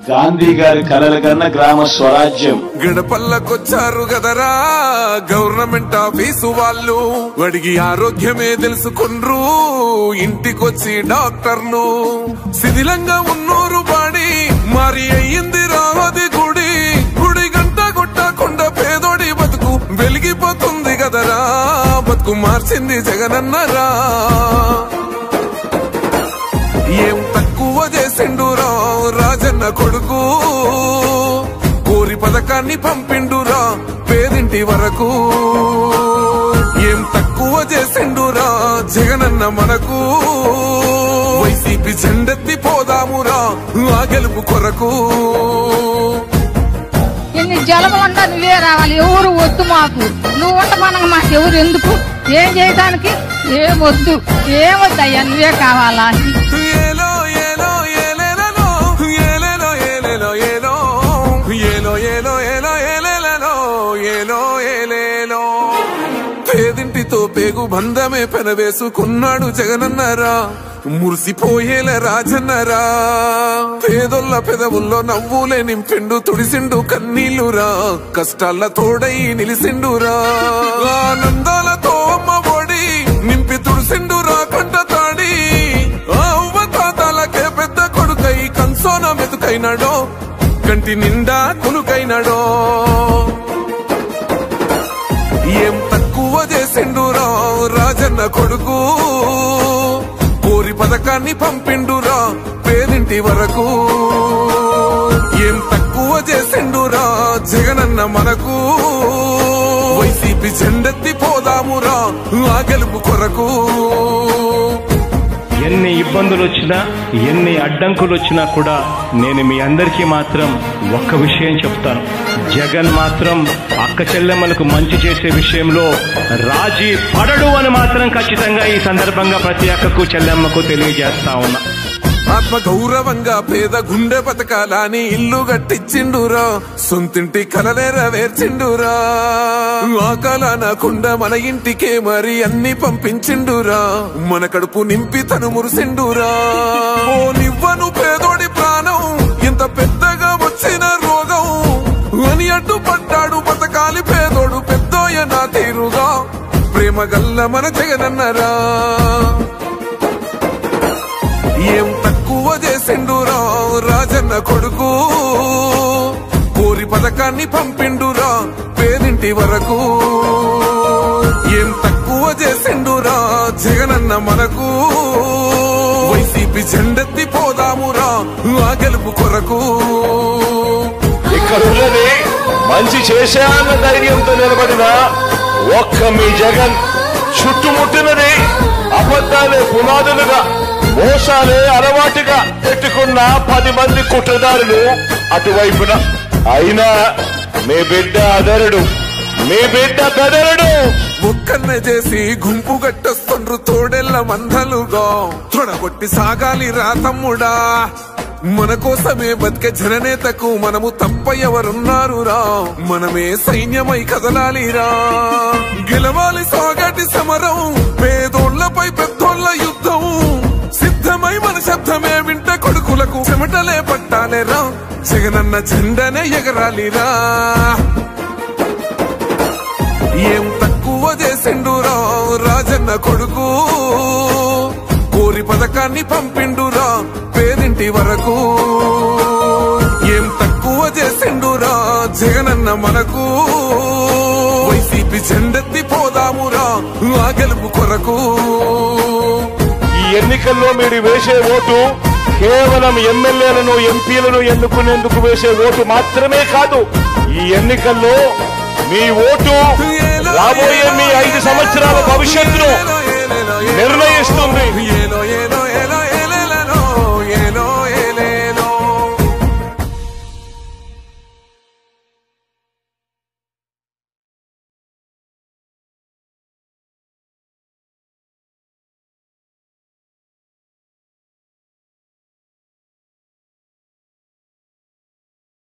గాంధీ గారి కలల కన్నా గ్రామ స్వరాజ్యం. గడపల్లకొచ్చారు గదరా గవర్నమెంట్ ఆఫీసు వాళ్ళు, అడిగి ఆరోగ్యమే తెలుసుకుండ్రు ఇంటికొచ్చి డాక్టర్లు. శిథిలంగా ఉన్నోరు బాడి మరి అయ్యింది రావది గుడి, గుడి గంట కొట్టకుండా పేదోడి బతుకు వెలిగిపోతుంది గదరా, బతుకు మార్చింది జగనన్నరా. ఏం తక్కువ చేసిండురా రాజన్న కొడుకు, కోరి పథకాన్ని పంపిండురా పేదింటి వరకు. ఏం తక్కువ చేసిండురా జగనన్న మనకు, వైసీపీ జెండెత్తి పోదామురా ఆ గెలుపు కొరకు. ఎన్ని జలమంతా నువ్వే రావాలి, ఎవరు వద్దు మాకు, నువ్వు ఉండమనగా మాకు ఎవరు ఎందుకు, ఏం చేయడానికి ఏమొద్దు, ఏమొద్దయ్యా నువ్వే కావాలా. పేదింటితో పేగు బంధమే పెనవేసుకున్నాడు జగనన్నరా, మురిసిపోయేల రాజన్నరా. పేదొల్ల పెదవుల్లో నవ్వులే నింపిండు తుడిసిండు కన్నీళ్లురా, కష్టాల తోడై నిలిసిండురా. ఆనందాలతో అమ్మ ఒడి నింపి తుడిసిండురా కంట తాడి, అవ్వ తాతలకే పెద్ద కొడుకై కంసోన మెతుకైనాడో, కంటి నిండా కునుకైనాడో. ఏం తక్కువ చేసిండురా రాజన్న కొడుకు, కోరి పథకాన్ని పంపిండురా పేదింటి వరకు. ఏం తక్కువ చేసిండురా జగనన్న మనకు, వైసీపీ జెండెత్తి పోదామురా ఆ గెలుపు కొరకు. ఎన్ని ఇబ్బందులు వచ్చినా ఎన్ని అడ్డంకులు వచ్చినా కూడా నేను మీ అందరికీ మాత్రం ఒక్క విషయం చెప్తాను, జగన్ మాత్రం అక్క చెల్లెమ్మలకు మంచి చేసే విషయంలో రాజీ పడడు అని మాత్రం ఖచ్చితంగా ఈ సందర్భంగా ప్రతి అక్కకు చెల్లెమ్మకు తెలియజేస్తా ఉన్నా. ఆత్మ గౌరవంగా పేద గుండె బతకాలని ఇల్లు గట్టిచ్చిండురా, సొంతింటి కలనేరవేర్చిండురా. ఆ కాలనకుండా మన ఇంటికే మరి అన్ని పంపించిండురా, మన కడుపు నింపి తను మురిసిండురా. ఓ నివ్వను పేదోడి ప్రాణం ఇంత పెద్దగా వచ్చిన రోగం అని అడ్డుపడ్డాడు బతకాలి పేదోడు పెద్దోయ నా తీరుగా, ప్రేమ గల్ల మన జగనన్నరా. ఏం తక్కువ చేసిండురా రాజన్న కొడుకు, కోరి పథకాన్ని పంపిండురా పేదింటి వరకు. ఏం తక్కువ చేసిండురా జగనన్న మనకు, వైసీపీ జెండెత్తి పోదామురా ఆ గెలుపు కొరకు. ఇక్కడున్నది మంచి చేశాన్న ధైర్యంతో నిలబడిన ఒక్క మీ జగన్, చుట్టుముట్టినది అబద్ధాలే పునాదులుగా మోసాలే అలవాటుగా పెట్టుకున్న 10 మంది కుట్రదారులు అటువైపున. అయినా మీ బిడ్డ అదరుడు, మీ బిడ్డ బెదరుడు. ఒక్కన్న చేసి గుంపు గట్టొస్తుండ్రు తోడెల్ల మందలుగా, తొడగొట్టి సాగాలి రా తమ్ముడా. మన కోసమే బతికే జననేతకు మనము తప్ప ఎవరున్నారు రా, మనమే సైన్యమై కదలాలిరా. గెలవాలి సాగటి సమరం, పేదోళ్లపై పెద్దోళ్ల యుద్ధం, సిద్ధమై మన శబ్దమే వింట కొడుకులకు చెమటలే పట్టాలేరా, జగనన్న జెండనే ఎగరాలిరా. ఏం తక్కువ చేసిండురా రాజన్న కొడుకు, కోరి పథకాన్ని పంపిండురా పేదింటి వరకు. ఏం తక్కువ చేసిండురా జగనన్న మనకు, వైసీపీ జెండెత్తి పోదామురా ఆ గెలుపు కొరకు. ఈ ఎన్నికల్లో మీరు వేసే ఓటు కేవలం ఎమ్మెల్యేలను ఎంపీలను ఎన్నుకునేందుకు వేసే ఓటు మాత్రమే కాదు, ఈ ఎన్నికల్లో మీ ఓటు రాబోయే మీ 5 సంవత్సరాల భవిష్యత్తును నిర్ణయిస్తుంది.